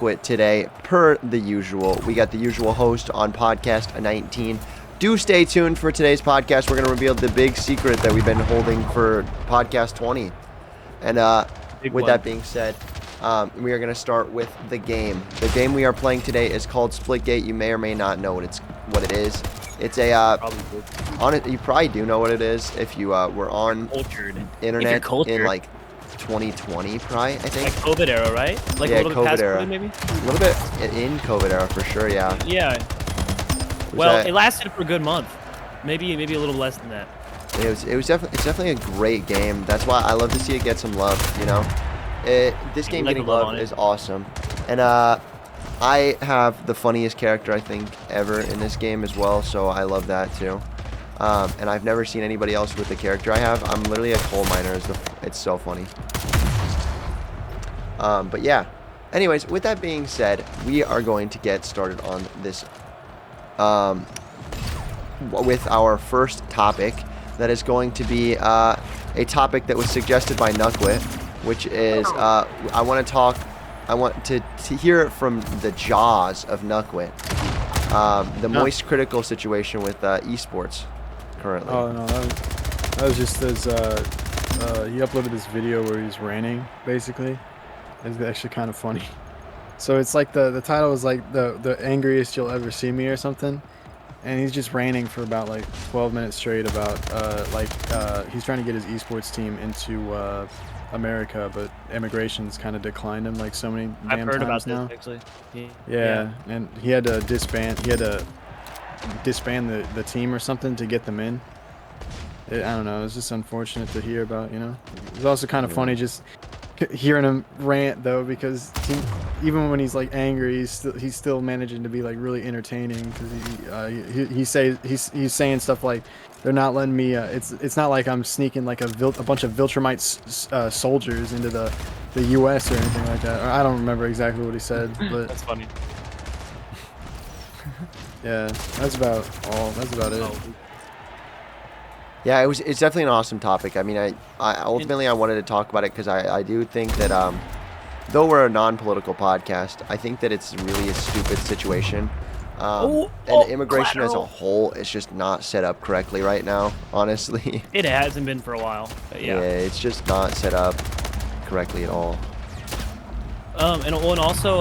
Quit today, per the usual. We got the usual host on podcast 19. Do stay tuned for today's podcast. We're going to reveal the big secret that we've been holding for podcast 20. And with that being said, we are going to start with the game. The game we are playing today is called Splitgate. You may or may not know what it is. It's a you probably do know what it is if you were on internet in like 2020, probably, I think. Like COVID era, right? Like yeah, a little COVID bit past era. COVID, maybe? A little bit in COVID era, for sure, yeah. Yeah. Well, it lasted for a good month. Maybe a little less than that. It's definitely a great game. That's why I love to see it get some love, you know? This game getting love is awesome. And I have the funniest character, I think, ever in this game as well, so I love that too. And I've never seen anybody else with the character I have. I'm literally a coal miner. It's so funny. But yeah. Anyways, with that being said, we are going to get started on this with our first topic. That is going to be a topic that was suggested by Nuckwit, which is I want to hear it from the jaws of Nuckwit. The moist critical situation with esports currently. Oh no, that was just as he uploaded this video where he's ranting, basically. It's actually kind of funny. So it's like the title is like the angriest you'll ever see me or something, and he's just ranting for about like 12 minutes straight about he's trying to get his esports team into America, but immigration's kind of declined him like so many damn I've heard times about now. this actually. Yeah, and he had to disband. He had to disband the team or something to get them in. I don't know. It was just unfortunate to hear about. You know, it was also kind of funny just hearing him rant though, because even when he's like angry, he's still managing to be like really entertaining, because he's saying stuff like, they're not letting me. It's not like I'm sneaking like a bunch of Viltrumite soldiers into the U.S. or anything like that. Or I don't remember exactly what he said, but That's funny. yeah, that's about all. That's about it. Yeah, it's definitely an awesome topic. I mean, I ultimately I wanted to talk about it because I do think that though we're a non-political podcast, I think that it's really a stupid situation. And immigration as a whole is just not set up correctly right now, honestly. It hasn't been for a while, but yeah. Yeah, it's just not set up correctly at all. And also,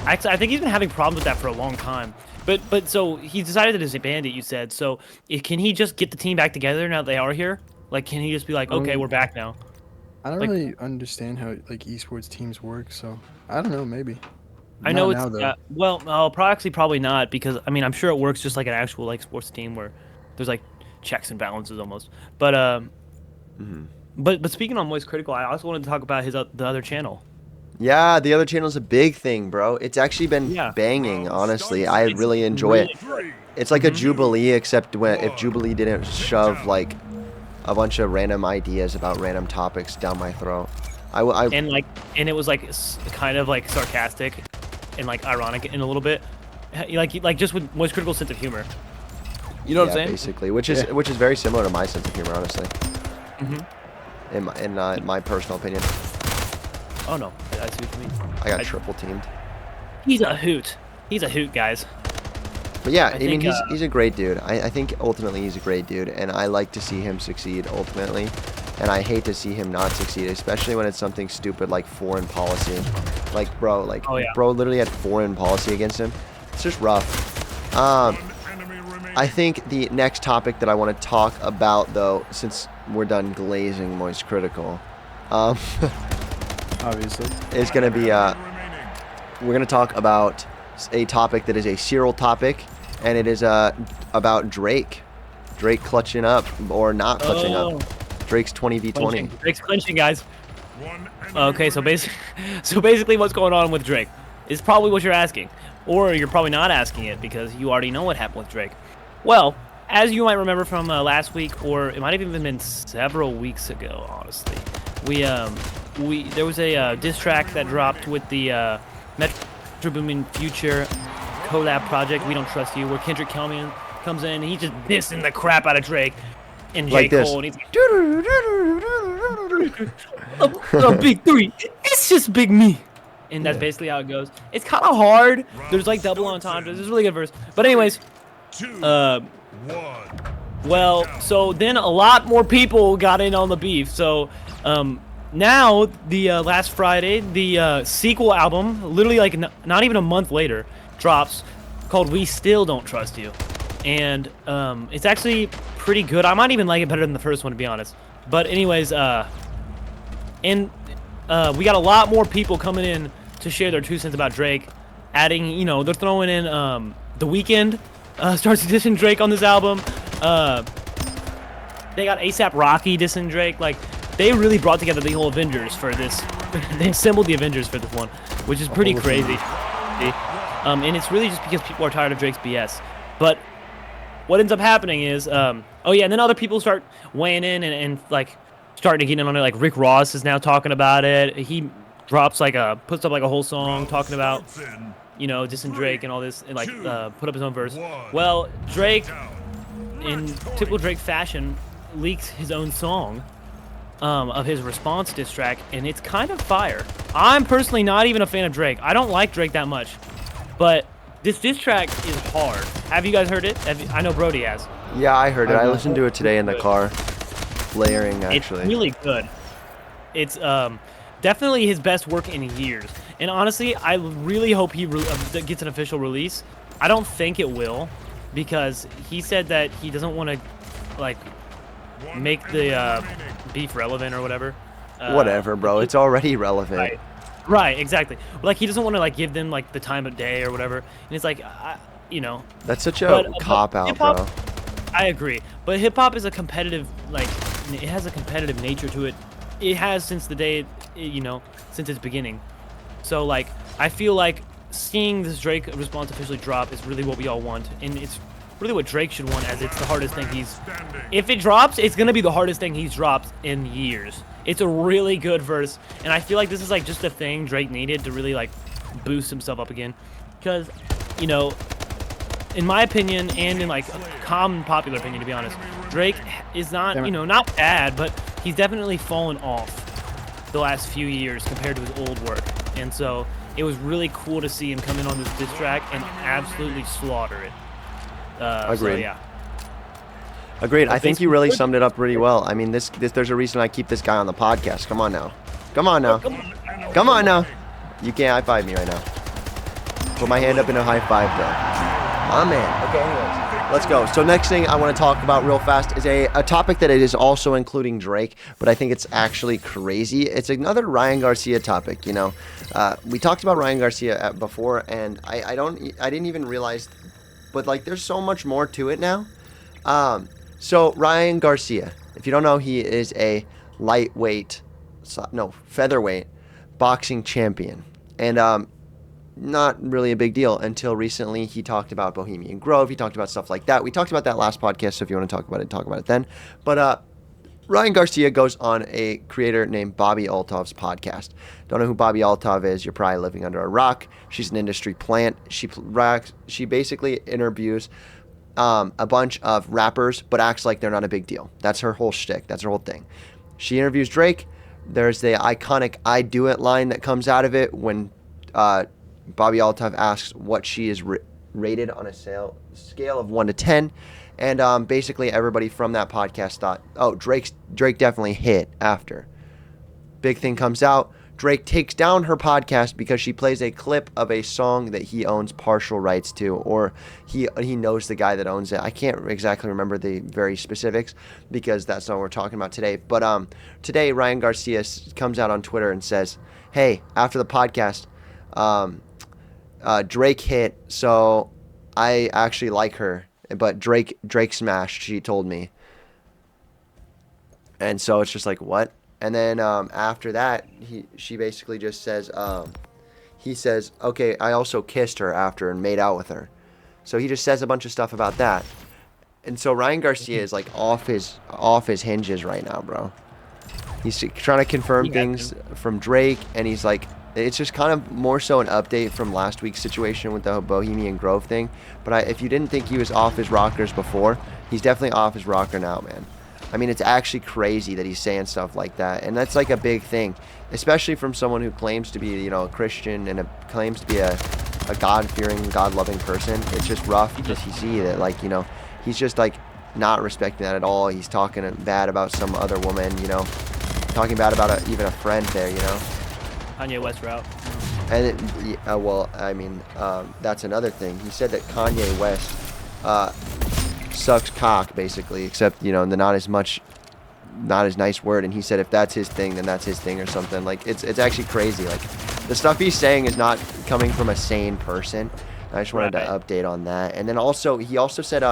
I think he's been having problems with that for a long time. But so he decided to disband it, you said. So can he just get the team back together now that they are here? Like, can he just be like, okay, we're back now? I don't really understand how like esports teams work, so I don't know, maybe. I know it's probably not, because I mean I'm sure it works just like an actual like sports team where there's like checks and balances almost. But but speaking on Moist Critical, I also wanted to talk about the other channel. Yeah, the other channel's a big thing, bro. It's actually been banging, honestly. I really enjoy it. It's like a Jubilee, except if Jubilee didn't shove like a bunch of random ideas about random topics down my throat. And it was like kind of like sarcastic and like ironic in a little bit, like just with Moist Critical sense of humor. You know what I'm saying? Basically, which is very similar to my sense of humor, honestly. In my personal opinion. Oh no, I see what you mean. I got triple teamed. He's a hoot. He's a hoot, guys. But yeah, I mean, he's a great dude. I think ultimately he's a great dude, and I like to see him succeed ultimately. And I hate to see him not succeed, especially when it's something stupid like foreign policy. Like, bro, bro literally had foreign policy against him. It's just rough. I think the next topic that I want to talk about, though, since we're done glazing Moist Critical, obviously, is going to be, we're going to talk about a topic that is a serial topic, and it is about Drake. Drake clutching up, or not clutching up. Drake's 20v20. Drake's clinching, guys. Okay, so basically what's going on with Drake is probably what you're asking. Or you're probably not asking it because you already know what happened with Drake. Well, as you might remember from last week, or it might have even been several weeks ago, honestly. There was a diss track that dropped with the Metro Boomin Future collab project, We Don't Trust You, where Kendrick comes in and he's just dissing the crap out of Drake and J. Cole, and he's like, a big three. It's just big me. and that's basically how it goes. It's kind of hard. There's like double entendres. It's a really good verse. But anyways, well, so then a lot more people got in on the beef. So now the last Friday, the sequel album, literally like not even a month later, drops, called "We Still Don't Trust You," and it's actually pretty good. I might even like it better than the first one, to be honest. But anyways, we got a lot more people coming in to share their 2 cents about Drake, adding, you know, they're throwing in The Weeknd starts dissing Drake on this album. They got ASAP Rocky dissing Drake. Like, they really brought together the whole Avengers for this. They assembled the Avengers for this one, which is pretty crazy. And it's really just because people are tired of Drake's BS. But what ends up happening is, oh yeah, and then other people start weighing in and like starting to get in on it. Like Rick Ross is now talking about it. He drops like puts up like a whole song talking about, you know, dissing Drake and all this, and like put up his own verse. Well, Drake, in typical Drake fashion, leaks his own song of his response diss track, and it's kind of fire. I'm personally not even a fan of Drake. I don't like Drake that much, but this diss track is hard. Have you guys heard it? I know Brody has. Yeah, I heard it. I listened to it today in the car, layering actually. It's really good. It's definitely his best work in years. And honestly, I really hope he gets an official release. I don't think it will, because he said that he doesn't want to like make the beef relevant or whatever. Whatever, bro. It's already relevant. Right, exactly. Like, he doesn't want to like give them like the time of day or whatever. And it's like, you know. That's such a cop out, bro. I agree, but hip hop is a competitive, like, it has a competitive nature to it. It has since the day, you know, since its beginning. So like, I feel like seeing this Drake response officially drop is really what we all want, and it's really what Drake should want, as it's the hardest thing if it drops, it's gonna be the hardest thing he's dropped in years. It's a really good verse, and I feel like this is like just a thing Drake needed to really like boost himself up again, because, you know, in my opinion, and in like common popular opinion, to be honest, Drake is not, you know, not bad, but he's definitely fallen off the last few years compared to his old work. And so it was really cool to see him come in on this diss track and absolutely slaughter it. Agreed. So, yeah. Agreed. I think you really summed it up pretty well. I mean, this there's a reason I keep this guy on the podcast. Come on now. Come on now. Come on now. You can't high five me right now. Put my hand up in a high five, though. Oh, man. Okay, anyways, let's go. So next thing I want to talk about real fast is a topic that it is also including Drake, but I think it's actually crazy. It's another Ryan Garcia topic, you know. We talked about Ryan Garcia before, and I didn't even realize, but like there's so much more to it now. So Ryan Garcia, if you don't know, he is a featherweight boxing champion, and not really a big deal until recently. He talked about Bohemian Grove. He talked about stuff like that. We talked about that last podcast, so if you want to talk about it then. But Ryan Garcia goes on a creator named Bobby Altov's podcast. Don't know who Bobby Altov is? You're probably living under a rock. She's an industry plant. She basically interviews a bunch of rappers, but acts like they're not a big deal. That's her whole shtick. That's her whole thing. She interviews Drake. There's the iconic "I do it" line that comes out of it when Bobby Altov asks what she is rated on a scale of 1 to 10. And basically everybody from that podcast thought, oh, Drake definitely hit after. Big thing comes out. Drake takes down her podcast because she plays a clip of a song that he owns partial rights to, or he knows the guy that owns it. I can't exactly remember the very specifics because that's not what we're talking about today. But today Ryan Garcia comes out on Twitter and says, hey, after the podcast, Drake hit, so I actually like her, but Drake smashed, she told me. And so it's just like, what? And then after that, she basically just says, he says, okay, I also kissed her after and made out with her. So he just says a bunch of stuff about that. And so Ryan Garcia is like off his hinges right now, bro. He's trying to confirm things from Drake, and he's like, it's just kind of more so an update from last week's situation with the Bohemian Grove thing. But if you didn't think he was off his rockers before, he's definitely off his rocker now, man. I mean, it's actually crazy that he's saying stuff like that, and that's like a big thing, especially from someone who claims to be, you know, a Christian and claims to be a God-fearing, God-loving person. It's just rough because you see that, like, you know, he's just like not respecting that at all. He's talking bad about some other woman, you know, talking bad about even a friend there, you know. Kanye West route. And well, I mean, that's another thing. He said that Kanye West sucks cock, basically, except, you know, not as nice word. And he said if that's his thing, then that's his thing or something. Like, it's actually crazy. Like, the stuff he's saying is not coming from a sane person. I just wanted to update on that. And then also, he also said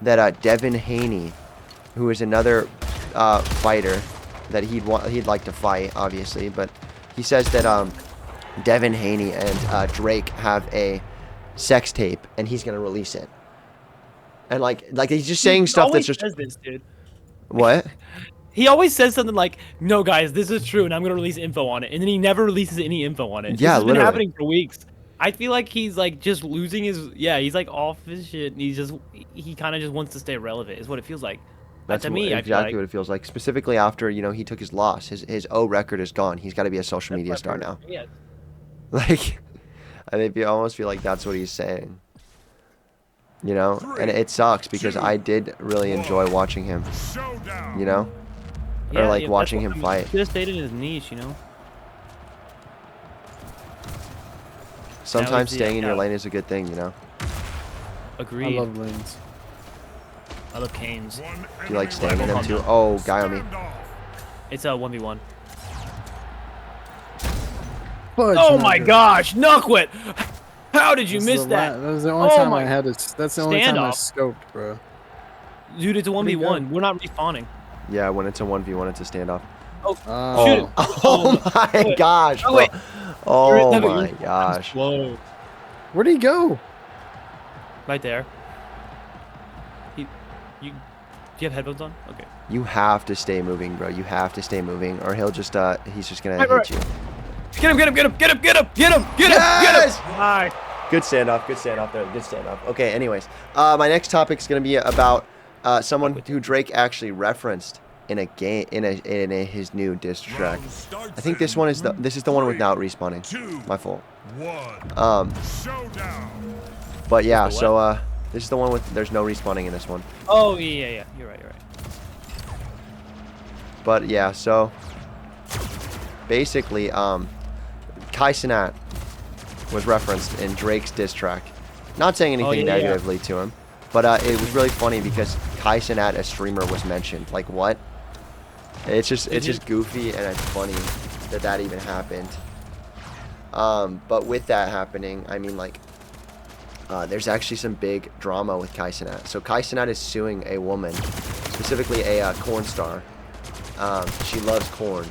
that Devin Haney, who is another fighter that he'd like to fight, obviously, but he says that Devin Haney and Drake have a sex tape, and he's gonna release it. And like he's just saying stuff that's just. Says this, dude. What? He always says something like, "No, guys, this is true, and I'm gonna release info on it," and then he never releases any info on it. Yeah, this has been literally. happening for weeks. I feel like he's like just losing his. Yeah, he's like off his shit. And he kind of just wants to stay relevant. Is what it feels like. That's to me, exactly what it feels like. Specifically after, you know, he took his loss. His O record is gone. He's got to be a social media star now. Yeah. Like, I think you almost feel like that's what he's saying. You know, and it sucks because I did really enjoy watching him. You know, or like watching him fight. He just stayed in his niche, you know. Sometimes staying in your lane is a good thing, you know. Agreed. I love lanes. I love canes. Do you like staying in them too? Oh, guy on me. It's a 1v1. Oh my gosh, Nuckwit! How did you miss that? That was the only time I had it. That's the only time I scoped, bro. Dude, it's a 1v1. We're not respawning. Yeah, when it's a 1v1, it's a standoff. Oh, shoot. Oh my gosh, bro. Oh my gosh. Whoa. Where'd he go? Right there. Do you have headphones on? Okay. You have to stay moving, bro. You have to stay moving, or he'll just he's just gonna hit you. Get him! Get him! Get him! Get him! Get him! Get him! Get him! Yes! Get him! Alright. Good standoff. Good standoff there. Good standoff. Okay. Anyways, my next topic is gonna be about someone who Drake actually referenced in a game in his new diss track. I think this is the one without respawning. My fault. But yeah, so this is the one with there's no respawning in this one. Oh yeah. You're right. But yeah, so basically, Cenat was referenced in Drake's diss track. Not saying anything negatively to him, but it was really funny because Cenat, a streamer, was mentioned. Like, what? It's just goofy, and it's funny that even happened. But with that happening, I mean, like, there's actually some big drama with Cenat. So Cenat is suing a woman, specifically a corn star. She loves corn.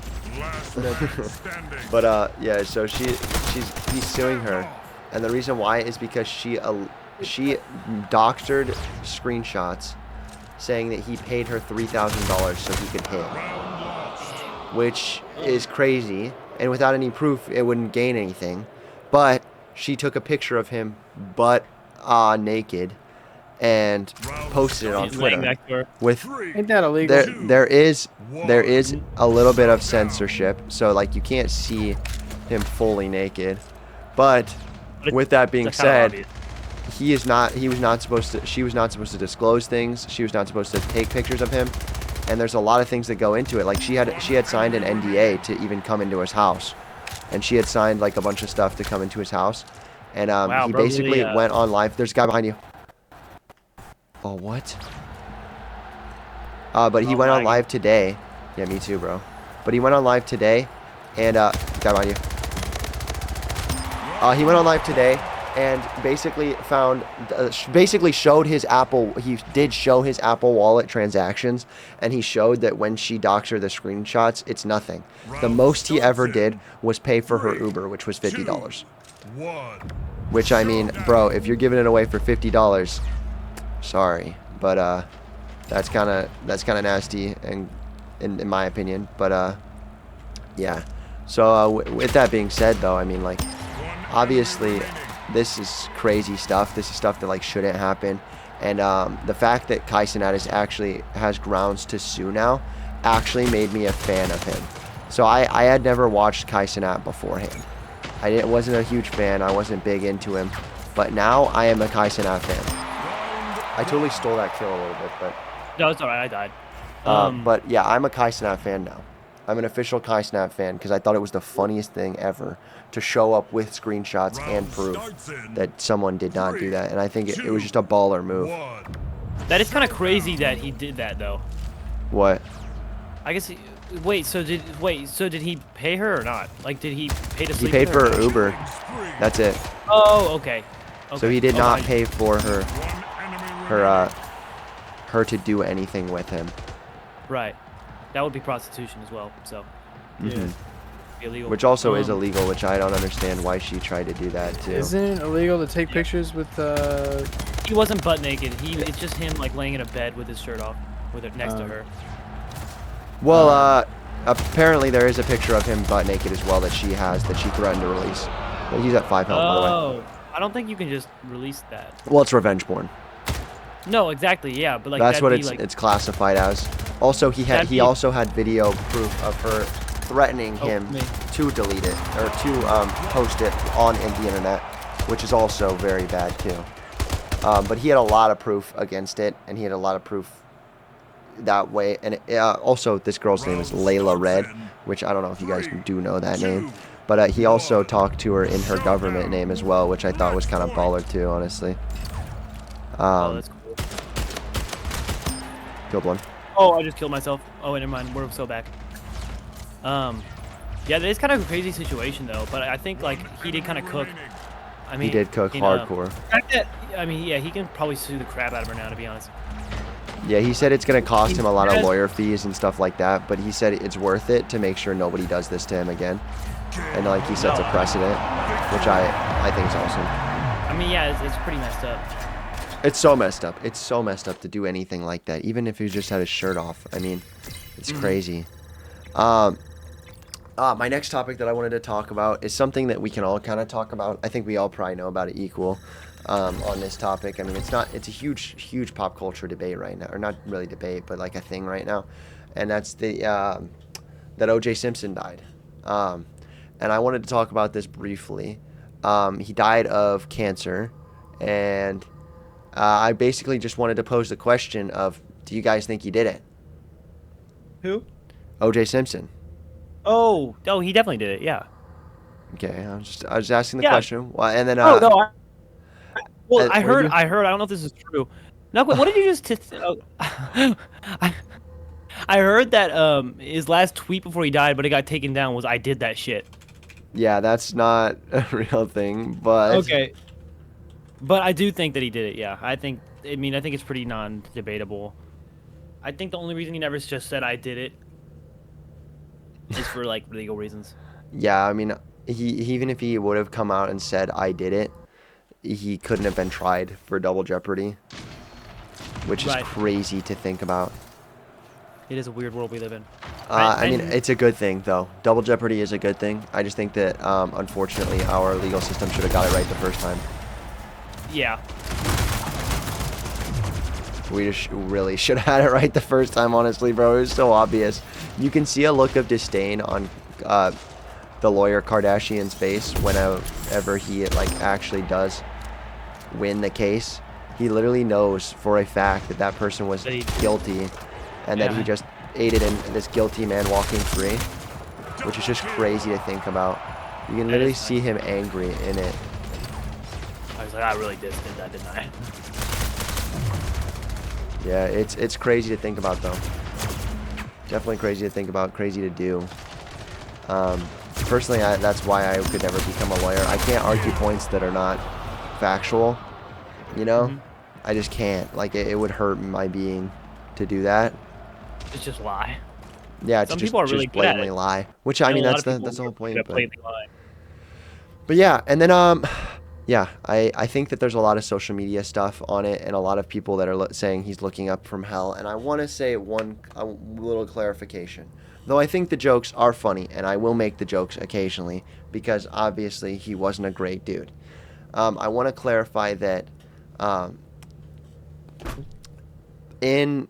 But yeah, so he's suing her, and the reason why is because she doctored screenshots saying that he paid her $3,000 so he could hit, which is crazy, and without any proof it wouldn't gain anything. But she took a picture of him butt naked and posted it on Twitter. With ain't that illegal? There is a little bit of censorship, so like you can't see him fully naked. But with that being said, she was not supposed to disclose things. She was not supposed to take pictures of him, and there's a lot of things that go into it. Like she had signed an NDA to even come into his house, and she had signed like a bunch of stuff to come into his house, and he basically went on live. There's a guy behind you. Oh, what? But he went on live today. Yeah, me too, bro. But he went on live today, and guy behind you. He went on live today and basically showed his Apple. He did show his Apple Wallet transactions, and he showed that when she docks her the screenshots, it's nothing. The most he ever did was pay for her Uber, which was $50. Which, I mean, bro, if you're giving it away for $50. Sorry, but that's kind of nasty, and in my opinion. But yeah. So with that being said, though, I mean, like, obviously, this is crazy stuff. This is stuff that like shouldn't happen, And the fact that Cenat is actually has grounds to sue now actually made me a fan of him. So I had never watched Cenat beforehand. Wasn't a huge fan. I wasn't big into him. But now I am a Cenat fan. I totally stole that kill a little bit, but... No, it's alright, I died. But yeah, I'm a Cenat fan now. I'm an official Cenat fan because I thought it was the funniest thing ever to show up with screenshots and proof that someone did not do that. And I think it was just a baller move. That is kind of crazy that he did that, though. What? I guess... so did he pay her or not? Like, did he pay to sleep He paid with her for her Uber. That's it. Oh, okay. So he did not pay for her to do anything with him. Right. That would be prostitution as well, so. Yeah. Illegal. Which also is illegal, which I don't understand why she tried to do that too. Isn't it illegal to take pictures with He wasn't butt naked. It's just him like laying in a bed with his shirt off, with it next to her. Well, apparently there is a picture of him butt naked as well that she threatened to release. But he's at 5 health, by the way. Oh, I don't think you can just release that. Well, it's revenge porn. No, exactly, yeah, but like that's what like, it's classified as. Also, he also had video proof of her threatening him to delete it or to post it on the internet, which is also very bad too. But he had a lot of proof against it, and he had a lot of proof that way. And also, this girl's name is Layla Red, which I don't know if you guys do know that name. But he also talked to her in her government name as well, which I thought was kind of baller too, honestly. Oh, that's cool. Killed one. Oh, I just killed myself. Oh, never mind. We're so back. Yeah, that is kind of a crazy situation though. But I think like he did kind of cook. I mean, he did cook hardcore. I mean, yeah, he can probably sue the crap out of her now, to be honest. Yeah, he said it's going to cost him a lot of lawyer fees and stuff like that, but he said it's worth it to make sure nobody does this to him again. And like he sets a precedent, which I think is awesome. I mean, yeah, it's pretty messed up. It's so messed up. It's so messed up to do anything like that, even if he just had his shirt off. I mean, it's crazy. My next topic that I wanted to talk about is something that we can all kind of talk about. I think we all probably know about it equal on this topic. I mean, it's a huge pop culture debate right now, or not really debate, but like a thing right now, and that's that O.J. Simpson died. And I wanted to talk about this briefly. He died of cancer, and I basically just wanted to pose the question of, do you guys think he did it? Who? O.J. Simpson. Oh, he definitely did it. Yeah. Okay, I was asking the question. Well, and then I heard. I don't know if this is true. No, what did you just? I heard that his last tweet before he died, but it got taken down, was "I did that shit." Yeah, that's not a real thing, but okay. But I do think that he did it. Yeah, I think it's pretty non-debatable. I think the only reason he never just said "I did it" is for like legal reasons. Yeah, I mean, even if he would have come out and said "I did it," he couldn't have been tried for double jeopardy, which is crazy to think about. It is a weird world we live in. I mean, it's a good thing, though. Double jeopardy is a good thing. I just think that, unfortunately, our legal system should have got it right the first time. Yeah. We just really should have had it right the first time, honestly, bro. It was so obvious. You can see a look of disdain on the lawyer Kardashian's face whenever he actually does win the case. He literally knows for a fact that that person was guilty, and that he just aided in this guilty man walking free, which is just crazy to think about. You can literally see him angry in it. I was like, I really did that, didn't I? Yeah, it's crazy to think about, though. Definitely crazy to think about, crazy to do. Personally, that's why I could never become a lawyer. I can't argue points that are not factual, you know? I just can't. Like, it would hurt my being to do that. It's just lie. Yeah, it's Some just, people are really just blatantly good at it. lie. Which, I mean, that's the whole point. Lie. But yeah, and then, yeah, I think that there's a lot of social media stuff on it, and a lot of people that are saying he's looking up from hell. And I want to say a little clarification. Though I think the jokes are funny, and I will make the jokes occasionally, because obviously he wasn't a great dude. I want to clarify that in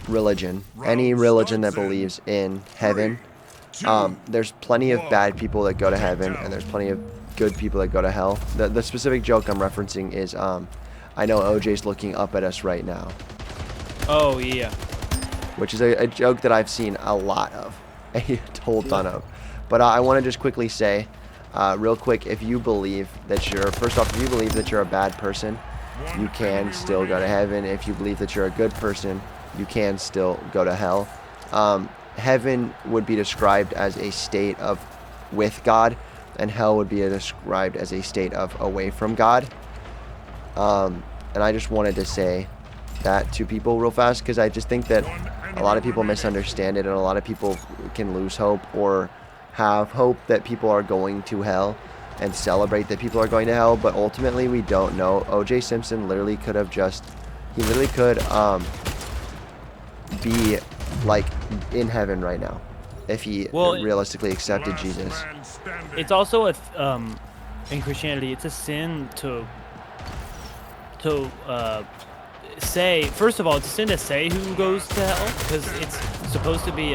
religion, any religion that believes in heaven, there's plenty of bad people that go to heaven, and there's plenty of good people that go to hell. The specific joke I'm referencing is, I know OJ's looking up at us right now. Oh, yeah. Which is a joke that I've seen a lot of, a whole ton of. But I want to just quickly say, real quick, if you believe that first off, if you believe that you're a bad person, you can still go to heaven. If you believe that you're a good person, you can still go to hell. Heaven would be described as a state of with God, and hell would be described as a state of away from God. And I just wanted to say that to people real fast, because I just think that a lot of people misunderstand it, and a lot of people can lose hope or have hope that people are going to hell and celebrate that people are going to hell, but ultimately we don't know. OJ Simpson literally could have be like in heaven right now if he realistically accepted Jesus. It's also in Christianity, it's a sin to say, first of all, it's a sin to say who goes to hell, because it's supposed to be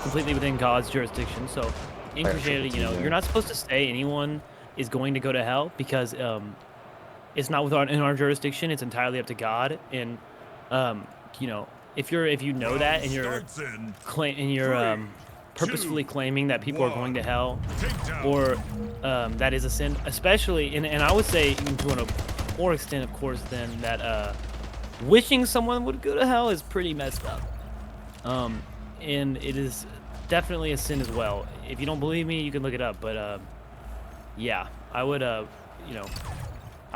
completely within God's jurisdiction. So in Christianity, you're not supposed to say anyone is going to go to hell, because it's not in our jurisdiction. It's entirely up to God. And if you know that, and you're purposefully claiming that people are going to hell, or that is a sin, especially, and I would say even to a more extent, of course, than that wishing someone would go to hell is pretty messed up. And it is definitely a sin as well. If you don't believe me, you can look it up. But yeah, I would I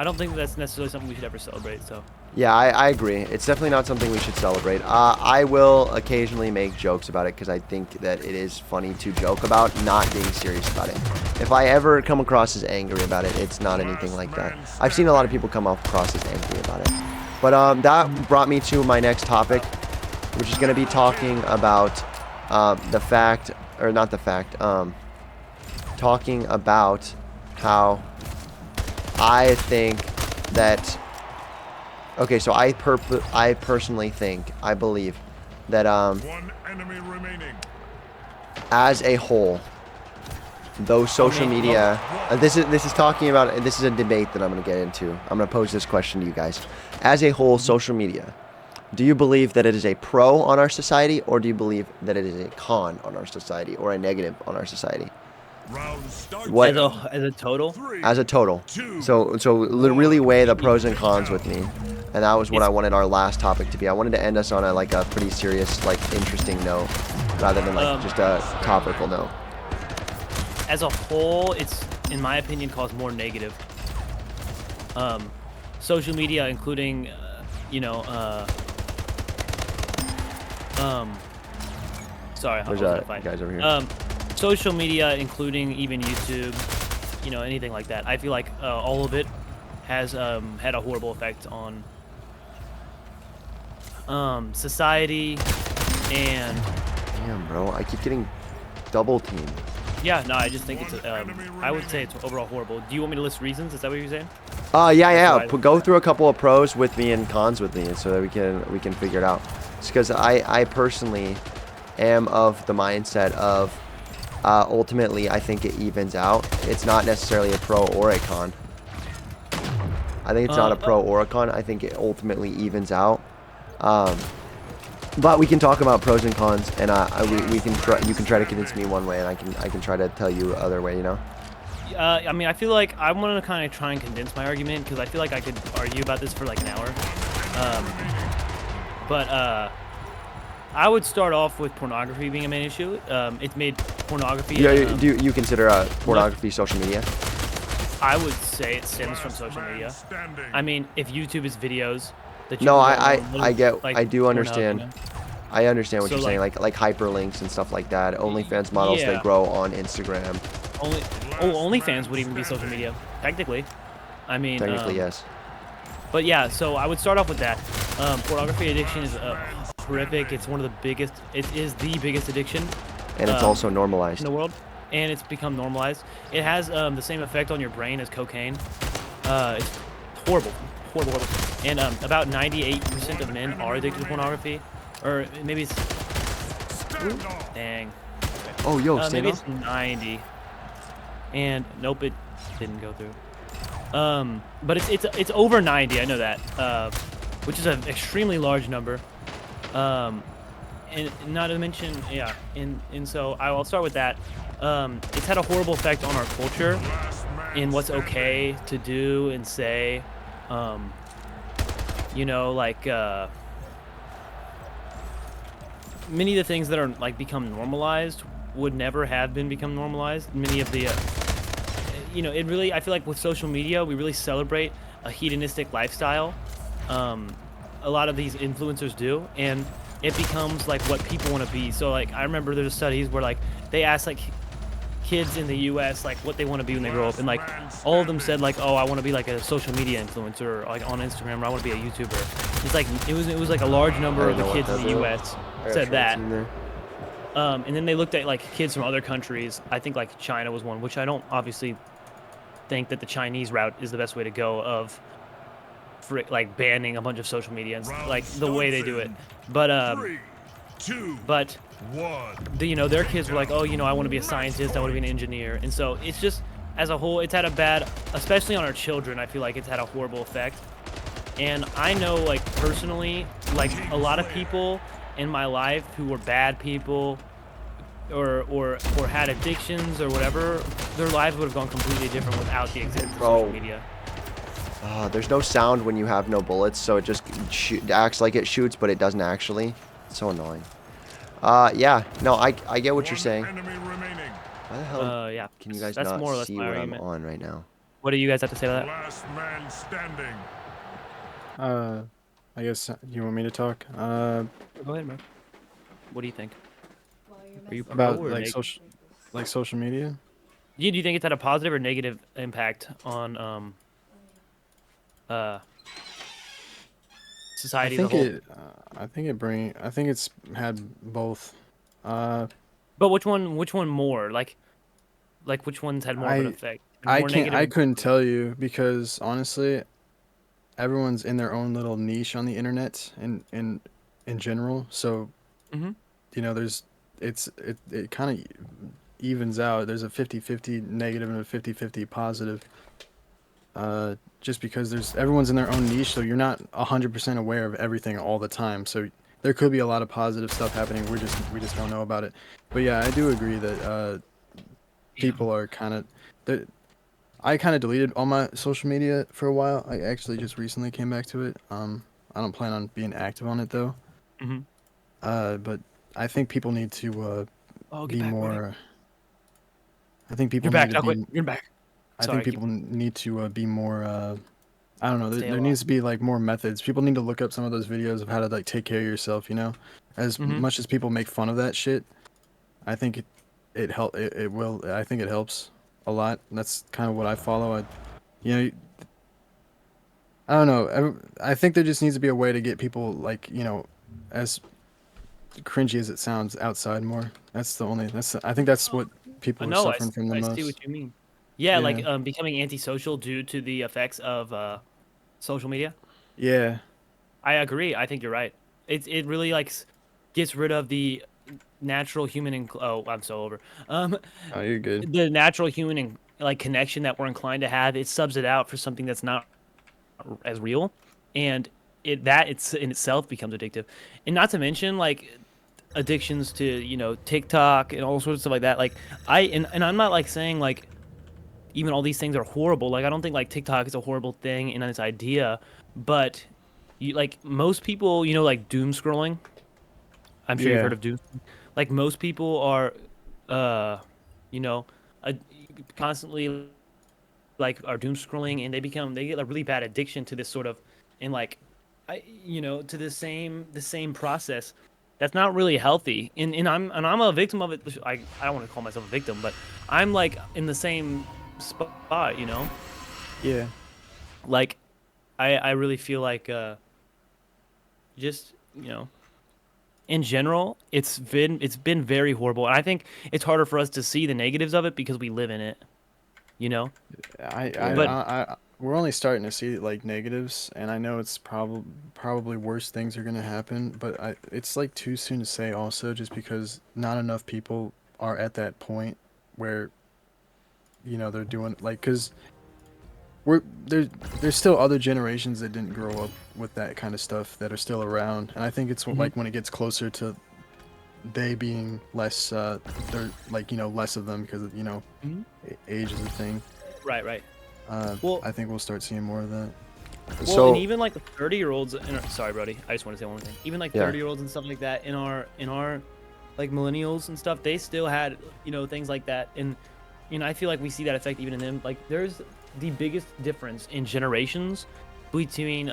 don't think that's necessarily something we should ever celebrate. So yeah, I agree. It's definitely not something we should celebrate. I will occasionally make jokes about it because I think that it is funny to joke about, not being serious about it. If I ever come across as angry about it, it's not anything like that. I've seen a lot of people come across as angry about it. But that brought me to my next topic, which is going to be talking about talking about how I think that, okay, so I personally think, I believe that One enemy remaining. as a whole, those social media, this is talking about, this is a debate that I'm going to get into. I'm going to pose this question to you guys. As a whole, social media, do you believe that it is a pro on our society, or do you believe that it is a con on our society, or a negative on our society? What as a total? As a total. So really weigh the pros and cons with me. And that was what I wanted our last topic to be. I wanted to end us on a pretty serious, interesting note, rather than just a topical note. As a whole, it's, in my opinion, caused more negative. Social media, including, sorry, There's guys over here. Social media, including even YouTube, anything like that. I feel like all of it has had a horrible effect on society, and damn, bro, I keep getting double teamed. Yeah, no, I just think it's I would say it's overall horrible. Do you want me to list reasons? Is that what you're saying? Yeah. Go through a couple of pros with me and cons with me, so that we can figure it out. It's because I personally am of the mindset of ultimately I think it evens out. It's not necessarily a pro or a con. I think it's not a pro or a con. I think it ultimately evens out. But we can talk about pros and cons, and you can try to convince me one way, and I can try to tell you the other way. I mean, I feel like I want to kind of try and condense my argument, because I feel like I could argue about this for like an hour. But I would start off with pornography being a main issue. It's made pornography. Yeah, do you consider pornography social media? I would say it stems from social media. I mean, if YouTube is videos. No, I do understand. I understand what you're saying, like hyperlinks and stuff like that. OnlyFans models, they grow on Instagram. OnlyFans would even be social media, technically. I mean, technically, yes. But yeah, so I would start off with that. Pornography addiction is horrific. It's one of the biggest. It is the biggest addiction. And it's also normalized in the world, and it's become normalized. It has the same effect on your brain as cocaine. It's horrible. horrible. And about 98% of men are addicted to pornography, or maybe it's dang. Oh, yo, Maybe stand it's 90. And nope, it didn't go through. But it's over 90. I know that, which is an extremely large number. And not to mention, yeah. And so I'll start with that. It's had a horrible effect on our culture in what's okay to do and say. You know, like many of the things that are like become normalized would never have become normalized. Many of the you know, it really, I feel like with social media, we really celebrate a hedonistic lifestyle. A lot of these influencers do, and it becomes like what people want to be. So like, I remember there's studies where like they asked like kids in the U.S. like what they want to be when they grow up, and like all of them said like, oh, I want to be like a social media influencer, or like on Instagram, or I want to be a YouTuber. It's like it was like a large number of the kids in the U.S. said that. And then they looked at like kids from other countries. I think like China was one, which I don't obviously think that the Chinese route is the best way to go of like banning a bunch of social media and like the way they do it. But 3, 2, but 1. you know, their kids were like, oh, you know, I want to be a scientist, I want to be an engineer. And so it's just, as a whole, it's had a bad, especially on our children, I feel like it's had a horrible effect. And I know, like, personally, like a lot of people in my life who were bad people or had addictions or whatever, their lives would have gone completely different without the existence of social media. There's no sound when you have no bullets, so it just acts like it shoots, but it doesn't actually. It's so annoying. Yeah, no, I get what you're saying. Enemy remaining. Why the hell Yeah. can you guys That's not more or less see my what argument. I'm on right now? What do you guys have to say to that? Last man standing. I guess you want me to talk. Go ahead, man. What do you think? Are you pro About or like neg- social media. Do you think it's had a positive or negative impact on society as a whole? I think it's had both. But which one more? Like which one's had more of an effect? I More can't. negative I or couldn't positive? tell you because honestly, everyone's in their own little niche on the internet in general. So, Mhm. you know, it kind of evens out. There's a 50-50 negative and a 50-50 positive. Just because everyone's in their own niche, so you're not 100% aware of everything all the time. So there could be a lot of positive stuff happening. We just don't know about it. But yeah, I do agree that people are kind of I kind of deleted all my social media for a while. I actually just recently came back to it. I don't plan on being active on it though. Mhm. But I think people need to Oh, get be back, buddy. more. I think people You're need back, to be. Duckwood. You're back. I Sorry, think people need to be more. I don't know. stay There alive. needs to be like more methods. People need to look up some of those videos of how to like take care of yourself. You know, as Mhm. much as people make fun of that shit, I think it help. It will. I think it helps a lot. That's kind of what I follow. You know, I don't know. I think there just needs to be a way to get people like, you know, as cringy as it sounds, outside more. I think that's what people are No, suffering from the I see what most. you mean. Yeah, Yeah. like becoming antisocial due to the effects of social media. Yeah. I agree. I think you're right. It really like gets rid of the natural human oh, I'm so over. Oh, you're good. The natural human like connection that we're inclined to have, it subs it out for something that's not as real, and it's in itself becomes addictive. And not to mention like addictions to, you know, TikTok and all sorts of stuff like that. Like and I'm not like saying like even all these things are horrible. Like I don't think like TikTok is a horrible thing in its idea, but you like most people, you know, like doom scrolling. I'm sure you've heard Yeah. of doom. Like most people are, you know, uh, constantly like are doom scrolling, and they get a really bad addiction to this sort of, and like, you know, to the same process. That's not really healthy, and I'm a victim of it. I don't want to call myself a victim, but I'm like in the same spot, you know. Yeah. Like, I really feel like just, you know, in general, it's been very horrible, and I think it's harder for us to see the negatives of it because we live in it, you know. I, I, Yeah. But I, I we're only starting to see like negatives, and I know it's probably worse things are gonna happen, but it's like too soon to say also, just because not enough people are at that point where they're doing like, because we're there's still other generations that didn't grow up with that kind of stuff that are still around, and I think it's like when it gets closer to they being less, they're like less of them because of age is a thing. Right. Well, I think we'll start seeing more of that. Well, So and even like the 30-year-olds. Sorry, Brody. I just want to say one more thing. Even like yeah. 30-year-olds and stuff like that in our like millennials and stuff, they still had things like that, and I feel like we see that effect even in them. Like there's the biggest difference in generations between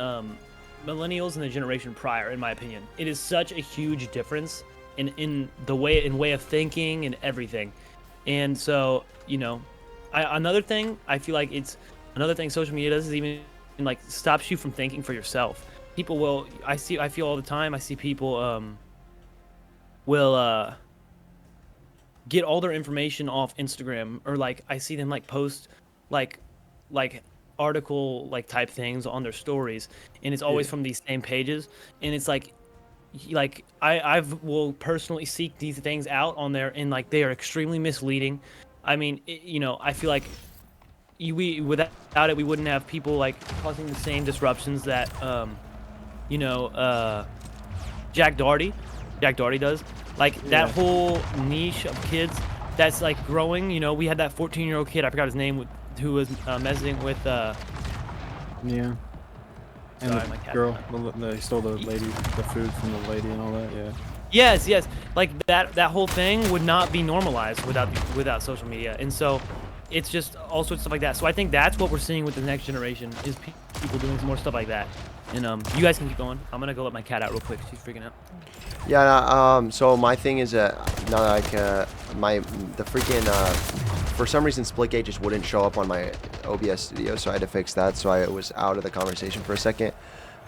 millennials and the generation prior, in my opinion. It is such a huge difference in the way of thinking and everything, and so another thing I feel like it's another thing social media does is even like stops you from thinking for yourself. People will I feel all the time I see people will get all their information off Instagram, or like I see them like post like article like type things on their stories, and it's always from these same pages, and it's like I will personally seek these things out on there, and like they are extremely misleading. I mean, I feel like without it we wouldn't have people like causing the same disruptions that you know uh Jack Doherty does. Like that whole niche of kids that's like growing. We had that 14-year-old kid, I forgot his name, who was messing with Yeah. And sorry, the my cat. girl, they stole the food from the lady and all that. Yeah. Yes. Like that whole thing would not be normalized without social media, and so it's just all sorts of stuff like that. So I think that's what we're seeing with the next generation is people doing some more stuff like that. And you guys can keep going. I'm gonna go let my cat out real quick. She's freaking out. Yeah, so my thing is now like the freaking for some reason Splitgate just wouldn't show up on my OBS studio, so I had to fix that, so I was out of the conversation for a second.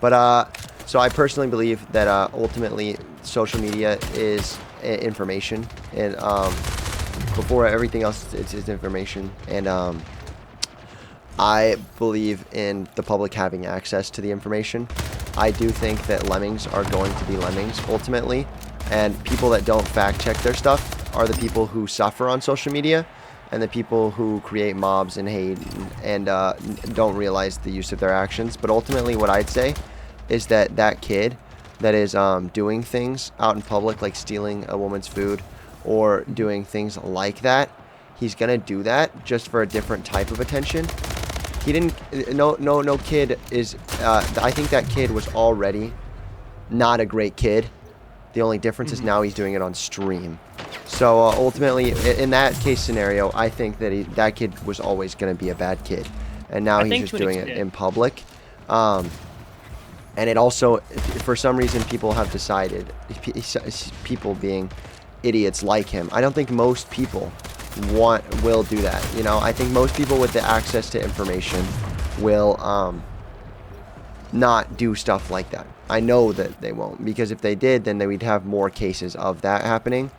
But so I personally believe that ultimately social media is information, and before everything else it's information, and I believe in the public having access to the information. I do think that lemmings are going to be lemmings ultimately, and people that don't fact check their stuff are the people who suffer on social media, and the people who create mobs and hate and don't realize the use of their actions. But ultimately what I'd say is that kid that is doing things out in public, like stealing a woman's food or doing things like that, he's gonna do that just for a different type of attention. He didn't. No kid is. I think that kid was already not a great kid. The only difference is now he's doing it on stream. So ultimately, in that case scenario, I think that that kid was always going to be a bad kid, and now he's just doing it in public. And it also, for some reason, people have decided, people being idiots like him. I don't think most people will do that. I think most people with the access to information will not do stuff like that. I know that they won't, because if they did, then we'd have more cases of that happening.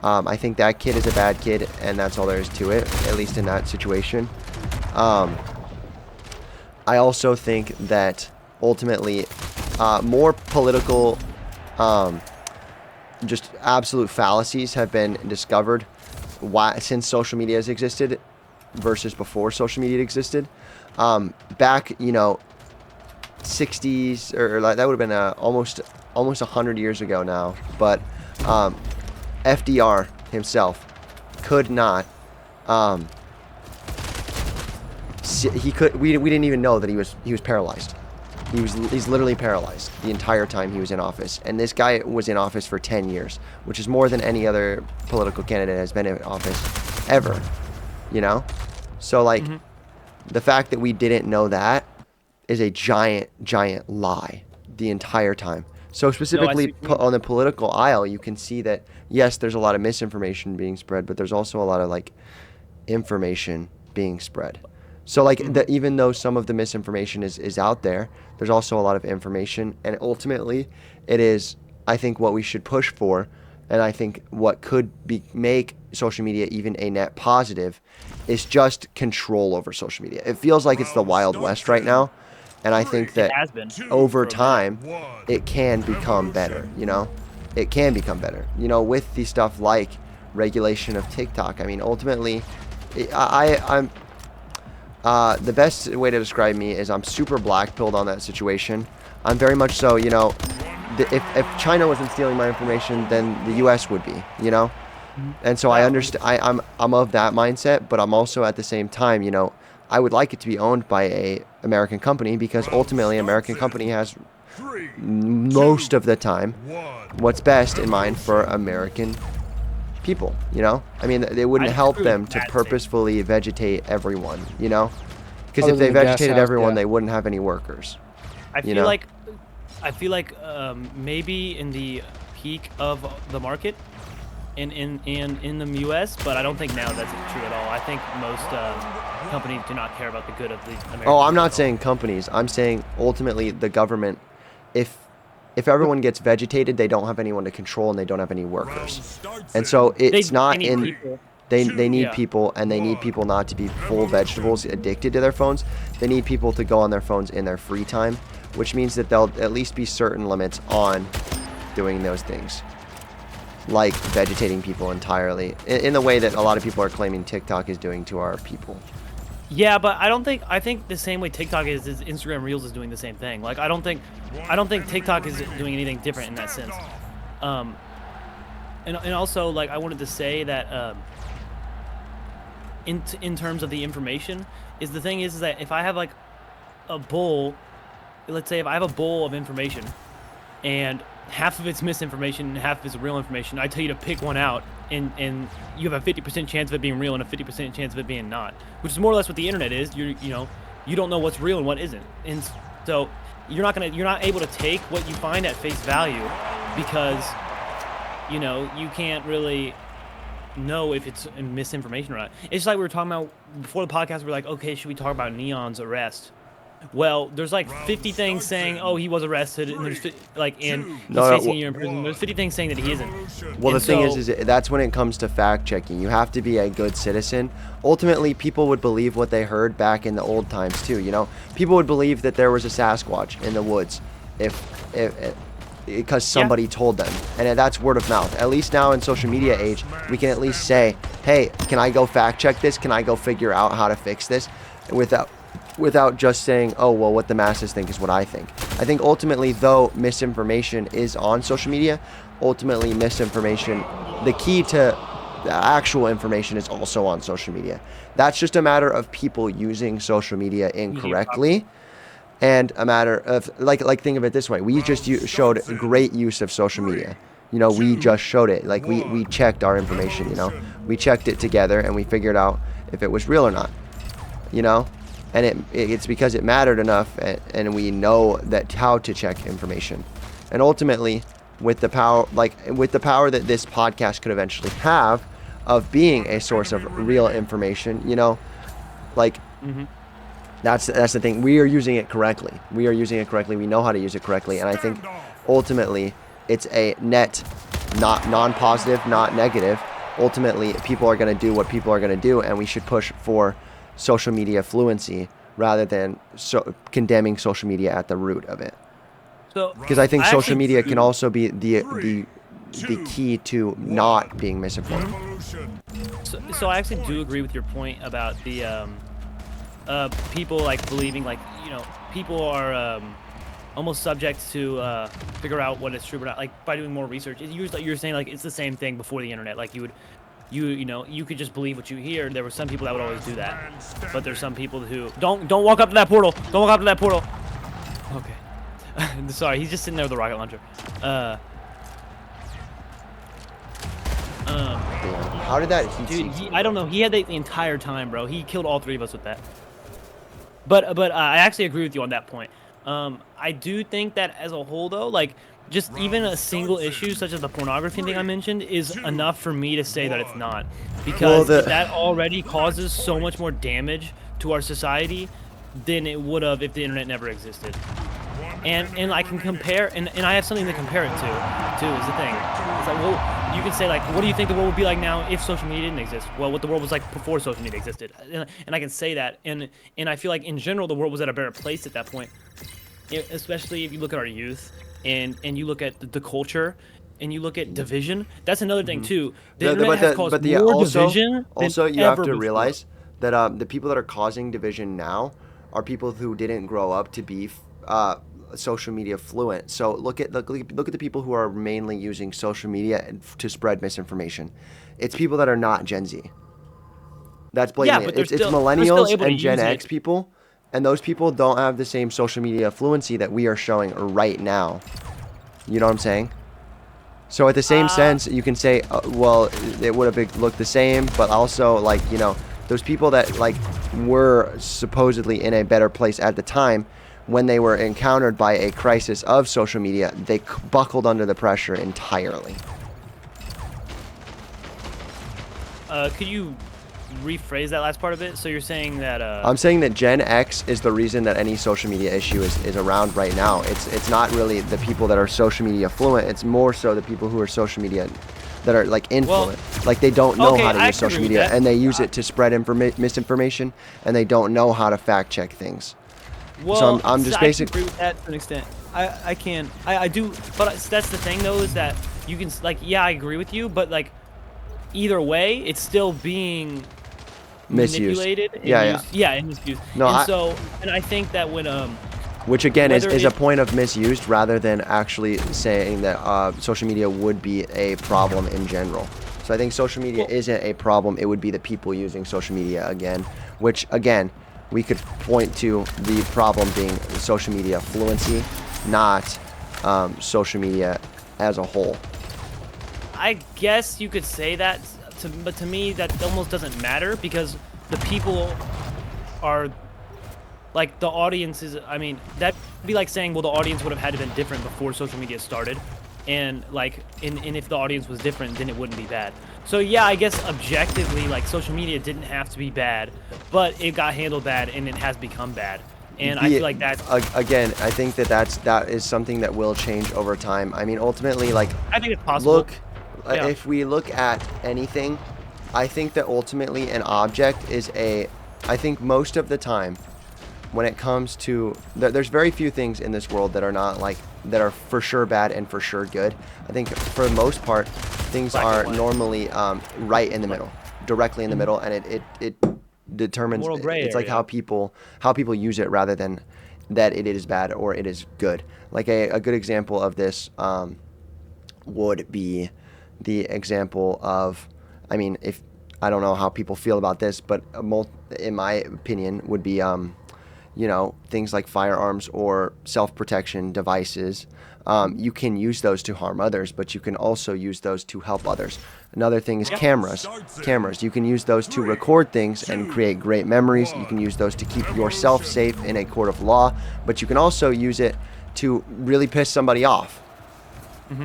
I think that kid is a bad kid, and that's all there is to it, at least in that situation. I also think that ultimately more political just absolute fallacies have been discovered since social media has existed versus before social media existed. Back 60s, or like, that would have been almost 100 years ago now, but FDR himself could not we didn't even know that he was paralyzed. He's literally paralyzed the entire time he was in office, and this guy was in office for 10 years, which is more than any other political candidate has been in office ever. So like the fact that we didn't know that is a giant lie the entire time. So specifically on the political aisle, you can see that yes, there's a lot of misinformation being spread, but there's also a lot of like information being spread. So like even though some of the misinformation is out there, there's also a lot of information, and ultimately it is, I think, what we should push for and I think what could make social media even a net positive is just control over social media. It feels like it's the Wild West right now, and I think that It has been. over time it can become better, you know? It can become better, you know, with the stuff like regulation of TikTok. I mean, ultimately, I'm the best way to describe me is I'm super black-pilled on that situation. I'm very much so, you know, if China wasn't stealing my information, then the U.S. would be, you know? And so I understand. I'm of that mindset, but I'm also at the same time, you know, I would like it to be owned by a American company, because ultimately American company has most of the time what's best in mind for American people, you know? I mean, it wouldn't help them to purposefully vegetate everyone, you know? Because if they vegetated everyone, they wouldn't have any workers. I feel like maybe in the peak of the market in the U.S., but I don't think now that's true at all. I think most companies do not care about the good of the American people. Oh, I'm not saying companies. I'm saying ultimately the government. If everyone gets vegetated, they don't have anyone to control, and they don't have any workers. And so it's not in. They need people, and they need people not to be full vegetables addicted to their phones. They need people to go on their phones in their free time, which means that there'll at least be certain limits on doing those things, like vegetating people entirely, in the way that a lot of people are claiming TikTok is doing to our people. Yeah, but I think the same way TikTok is Instagram Reels is doing the same thing. Like I don't think TikTok is doing anything different in that sense. And also, like, I wanted to say that in terms of the information, is the thing is that if I have like a bowl, let's say if I have a bowl of information and half of it's misinformation and half of it's real information, I tell you to pick one out, and you have a 50% chance of it being real and a 50% chance of it being not, which is more or less what the internet is. You don't know what's real and what isn't, and so you're not able to take what you find at face value, because you know you can't really know if it's misinformation or not. It's like we were talking about before the podcast. We're like, okay, should we talk about Neon's arrest? Well, there's like 50 things saying, oh, he was arrested, and there's like, and he's facing a year in prison. There's 50 things saying that he isn't. Well, the thing is that's when it comes to fact checking. You have to be a good citizen. Ultimately, people would believe what they heard back in the old times too. You know, people would believe that there was a Sasquatch in the woods because somebody told them, and that's word of mouth. At least now in social media age, we can at least say, hey, can I go fact check this? Can I go figure out how to fix this without just saying, oh, well, what the masses think is what I think. I think ultimately, though misinformation is on social media, ultimately misinformation, the key to the actual information is also on social media. That's just a matter of people using social media incorrectly, and a matter of, like think of it this way. We just showed great use of social media. You know, we just showed it. Like, we checked our information, you know. We checked it together, and we figured out if it was real or not, you know. And it's because it mattered enough, and we know that how to check information. And ultimately, with the power that this podcast could eventually have of being a source of real information, you know, like, that's the thing. We are using it correctly. We know how to use it correctly. And I think ultimately it's a net, not non-positive, not negative. Ultimately, people are going to do what people are going to do, and we should push for social media fluency rather than condemning social media at the root of it. Because I think social media can also be the key to not being misinformed. So I actually do agree with your point about the people like believing, like, you know, people are almost subject to figure out what is true or not, like by doing more research. You're saying like it's the same thing before the internet. Like you could just believe what you hear. There were some people that would always do that, but there's some people who don't walk up to that portal. Don't walk up to that portal. Okay. Sorry, he's just sitting there with a rocket launcher. How did that dude, I don't know. He had that the entire time, bro. He killed all three of us with that. But I actually agree with you on that point. I do think that as a whole, though, like, just even a single issue such as the pornography thing I mentioned is enough for me to say that it's not, because that already causes so much more damage to our society than it would have if the internet never existed. And I can compare, and I have something to compare it to, too, is the thing. It's like, well, you can say like, what do you think the world would be like now if social media didn't exist? Well, what the world was like before social media existed, and I can say that, and I feel like in general the world was at a better place at that point, especially if you look at our youth, and you look at the culture, and you look at division. That's another thing too. The internet has caused more division also than you have ever to before. realize that the people that are causing division now are people who didn't grow up to be social media fluent. So look at the people who are mainly using social media to spread misinformation. It's people that are not Gen Z. That's blatantly but it's they're millennials still able and to Gen use X it. people, and those people don't have the same social media fluency that we are showing right now. You know what I'm saying? So at the same sense, you can say, well, it would have looked the same, but also like, you know, those people that like were supposedly in a better place at the time, when they were encountered by a crisis of social media, they buckled under the pressure entirely. Could you rephrase that last part of it? So you're saying that I'm saying that Gen X is the reason that any social media issue is around right now. It's not really the people that are social media fluent. It's more so the people who are social media that are like influent. Like they don't know how to use social media, and they use it to spread misinformation, and they don't know how to fact check things. Well, so I'm just basically agree with that to an extent. I do, but that's the thing though, is that you can like, yeah, I agree with you, but like either way, it's still being manipulated and and misused. No, and I think that when which again is a point of misused rather than actually saying that social media would be a problem in general. So I think social media isn't a problem. It would be the people using social media again, which again, we could point to the problem being social media fluency, not social media as a whole. I guess you could say that, but to me that almost doesn't matter, because the people are like the audience is. I mean, that'd be like saying, well, the audience would have had to been different before social media started, and like, and if the audience was different, then it wouldn't be bad. So yeah, I guess objectively, like social media didn't have to be bad, but it got handled bad, and it has become bad. And I feel like that's again, I think that is something that will change over time. I mean, ultimately, like I think it's possible. If we look at anything, I think that ultimately an object is I think most of the time when it comes to, there's very few things in this world that are not like, that are for sure bad and for sure good. I think for the most part, things are normally right in the middle, directly in the middle, and it determines, it's like how people use it rather than that it is bad or it is good. Like a good example of this would be the example of, I mean, if I don't know how people feel about this, but in my opinion would be, you know, things like firearms or self-protection devices. You can use those to harm others, but you can also use those to help others. Another thing is cameras. You can use those to record things and create great memories. You can use those to keep yourself safe in a court of law, but you can also use it to really piss somebody off,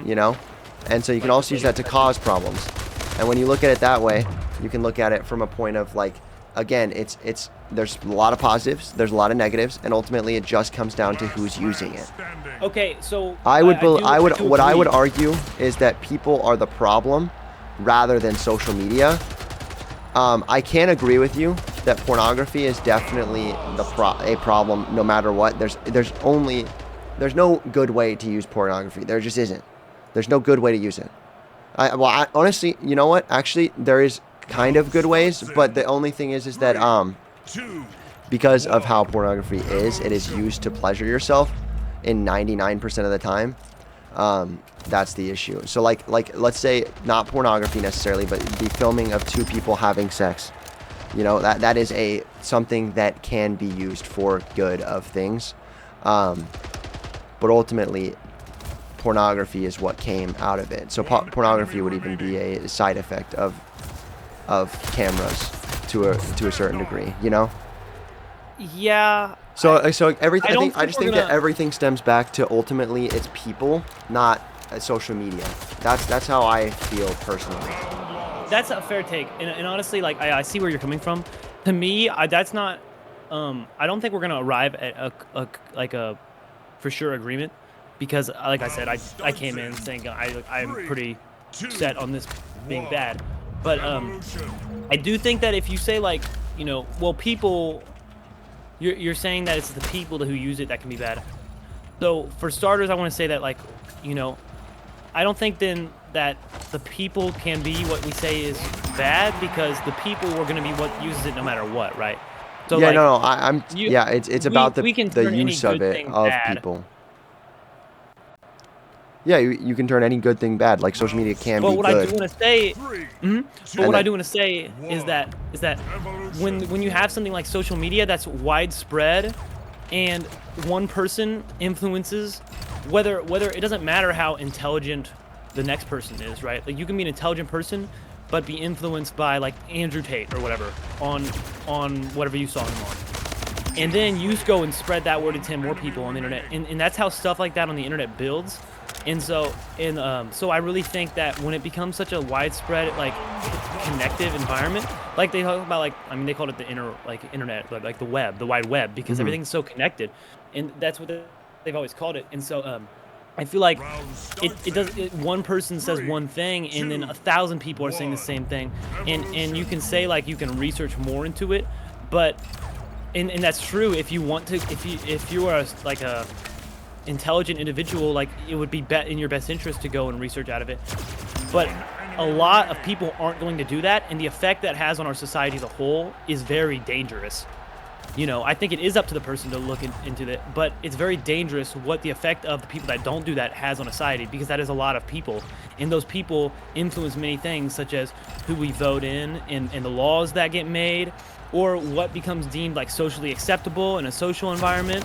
you know? And so you can also use that to cause problems. And when you look at it that way, you can look at it from a point of like, again, there's a lot of positives, there's a lot of negatives, and ultimately it just comes down to who's using it. Okay, so what I would argue is that people are the problem rather than social media. I can agree with you that pornography is definitely a problem no matter what. There's no good way to use pornography. There just isn't. There's no good way to use it. Honestly, you know what? Actually, there is kind of good ways, but the only thing is that because of how pornography is, it is used to pleasure yourself in 99% of the time. That's the issue. So like let's say not pornography necessarily, but the filming of two people having sex. You know, that is something that can be used for good of things. But ultimately, pornography is what came out of it. So pornography would even be a side effect of cameras to a certain degree, you know? Yeah. So everything. I just think that everything stems back to ultimately it's people, not social media. That's how I feel personally. That's a fair take, and honestly, like I see where you're coming from. To me, that's not. I don't think we're gonna arrive at a for sure agreement, because like I said, I came in saying I'm pretty set on this being bad. But Evolution. I do think that if you say like, well, people, you're saying that it's the people who use it that can be bad. So for starters, I want to say that like, I don't think then that the people can be what we say is bad, because the people are going to be what uses it no matter what, right? So Yeah, like, no, it's about we can the turn any use of good it thing of bad. people. Yeah, you can turn any good thing bad. Like social media can But be what good. I do want to say, 3, but what I then- do want to say is that when you have something like social media that's widespread, and one person influences, whether it doesn't matter how intelligent the next person is, right? Like you can be an intelligent person, but be influenced by like Andrew Tate or whatever on whatever you saw him on, and then you go and spread that word to 10 more people on the internet, and that's how stuff like that on the internet builds. And so I really think that when it becomes such a widespread, like, connective environment, like they talk about, like, I mean, they call it the internet, like the web, the wide web, because everything's so connected, and that's what they've always called it. And so I feel like one person says one thing, and then 1,000 people are saying the same thing, and you can say like you can research more into it, but and that's true if you want to, if you are like a intelligent individual, like it would be in your best interest to go and research out of it. But a lot of people aren't going to do that, and the effect that has on our society as a whole is very dangerous. I think it is up to the person to look into it, but it's very dangerous what the effect of the people that don't do that has on a society, because that is a lot of people, and those people influence many things, such as who we vote in and the laws that get made, or what becomes deemed like socially acceptable in a social environment,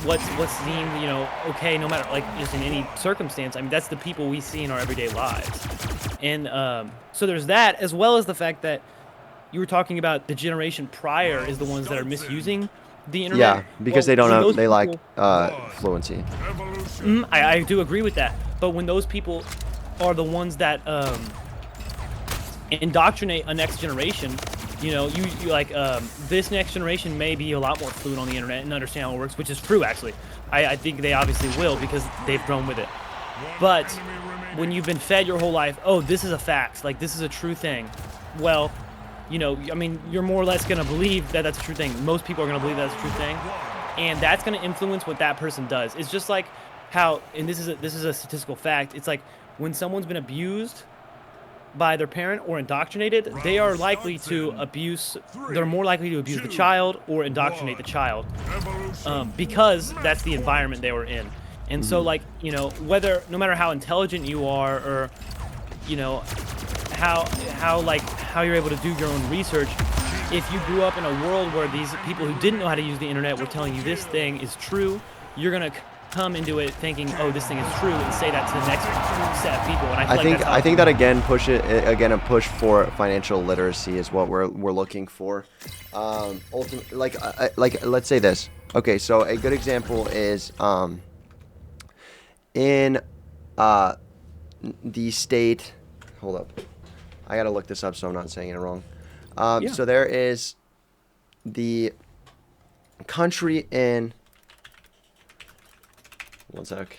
what's deemed okay no matter like just in any circumstance. I mean, that's the people we see in our everyday lives. And so there's that, as well as the fact that you were talking about the generation prior is the ones that are misusing the internet. Yeah, because they don't when know, those they like people- fluency. I do agree with that, but when those people are the ones that indoctrinate a next generation, you like this next generation may be a lot more fluent on the internet and understand how it works, which is true actually. I think they obviously will, because they've grown with it. But when you've been fed your whole life, oh, this is a fact, like this is a true thing, well, I mean, you're more or less going to believe that that's a true thing. Most people are going to believe that's a true thing, and that's going to influence what that person does. It's just like how, and this is a statistical fact, it's like when someone's been abused by their parent or indoctrinated, they are likely to they're more likely to abuse the child or indoctrinate the child, because that's the environment they were in. And so like, no matter how intelligent you are, or, how you're able to do your own research, if you grew up in a world where these people who didn't know how to use the internet were telling you this thing is true, you're going to come into it thinking, oh, this thing is true, and say that to the next set of people. And I think that again a push for financial literacy is what we're looking for. Ultimately, like let's say this. Okay, so a good example is in the state. Hold up, I gotta look this up so I'm not saying it wrong. Yeah. So there is the country in. One sec.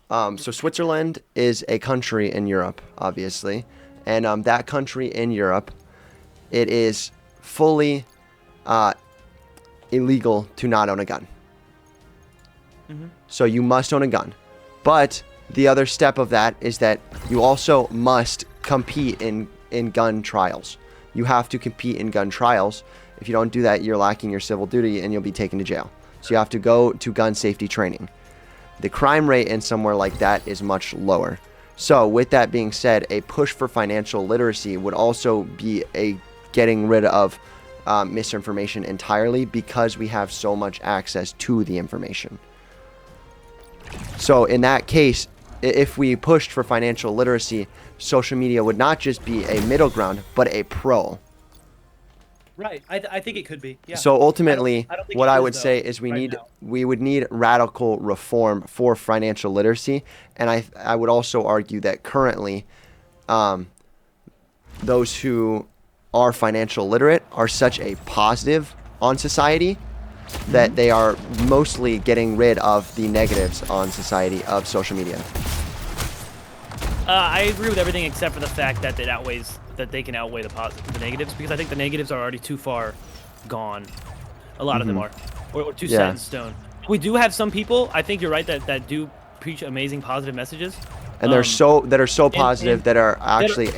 So Switzerland is a country in Europe, obviously, and that country in Europe, it is fully illegal to not own a gun. So you must own a gun, but the other step of that is that you also must compete in gun trials. You have to compete in gun trials. If you don't do that, you're lacking your civil duty and you'll be taken to jail. So you have to go to gun safety training. The crime rate in somewhere like that is much lower. So with that being said, a push for financial literacy would also be a getting rid of misinformation entirely, because we have so much access to the information. So in that case, if we pushed for financial literacy, social media would not just be a middle ground, but a pro. Right, I think it could be. Yeah. So ultimately, I don't think what it I is, would though, say is right now. we would need radical reform for financial literacy, and I would also argue that currently, those who are financial literate are such a positive on society that they are mostly getting rid of the negatives on society of social media. I agree with everything except for the fact that they can outweigh the negatives, because I think the negatives are already too far gone. A lot of them are, or too set in stone. We do have some people, I think you're right, that do preach amazing positive messages. And they're so positive that are actually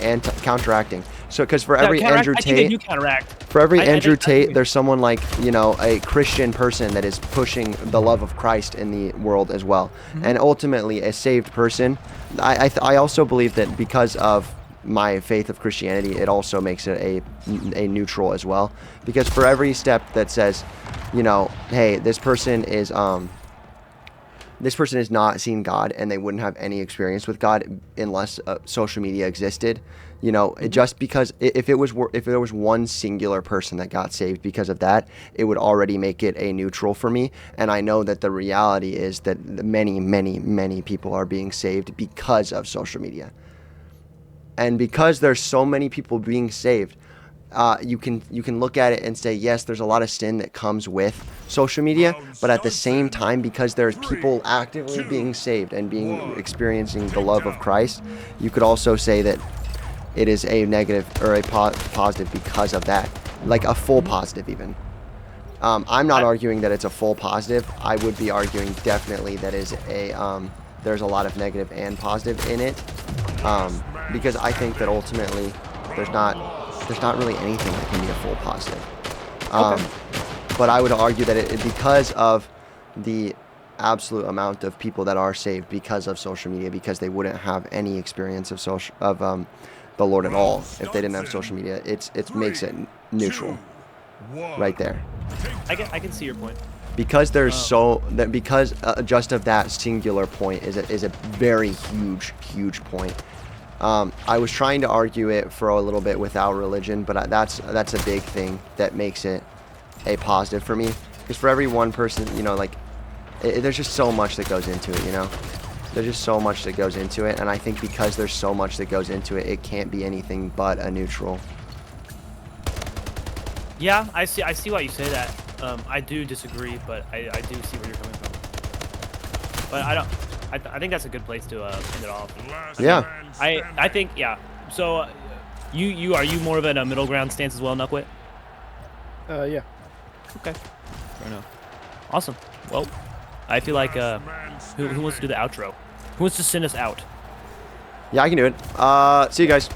counteracting. So, because for every Andrew I think they Tate, do counteract. for every Andrew Tate, there's someone like, you know, a Christian person that is pushing the love of Christ in the world as well. And ultimately, a saved person. I also believe that because of my faith of Christianity, it also makes it a neutral as well. Because for every step that says, you know, hey, this person is not seeing God, and they wouldn't have any experience with God unless social media existed. You know, just because if there was one singular person that got saved because of that, it would already make it a neutral for me. And I know that the reality is that many, many, many people are being saved because of social media. And because there's so many people being saved, you can look at it and say, yes, there's a lot of sin that comes with social media, but at the same time, because there's people actively being saved and experiencing the love of Christ, you could also say that it is a negative or a positive because of that, like a full positive even. I'm not arguing that it's a full positive. I would be arguing definitely that is there's a lot of negative and positive in it, because I think that ultimately there's not really anything that can be a full positive. But I would argue that because of the absolute amount of people that are saved because of social media, because they wouldn't have any experience of the Lord at all if they didn't have social media, it makes it neutral right there. I can see your point. Because there's just of that singular point is a very huge point. I was trying to argue it for a little bit without religion, but that's a big thing that makes it a positive for me. Because for every one person, you know, like, there's just so much that goes into it, you know? There's just so much that goes into it, and I think because there's so much that goes into it, it can't be anything but a neutral. Yeah, I see why you say that. I do disagree, but I do see where you're coming from. But I think that's a good place to end it off. Yeah. I think, yeah. So, are you more of a middle ground stance as well, Nuckwit? Yeah. Okay. Fair enough. Awesome. Well, I feel like who wants to do the outro? Who wants to send us out? Yeah, I can do it. See you guys.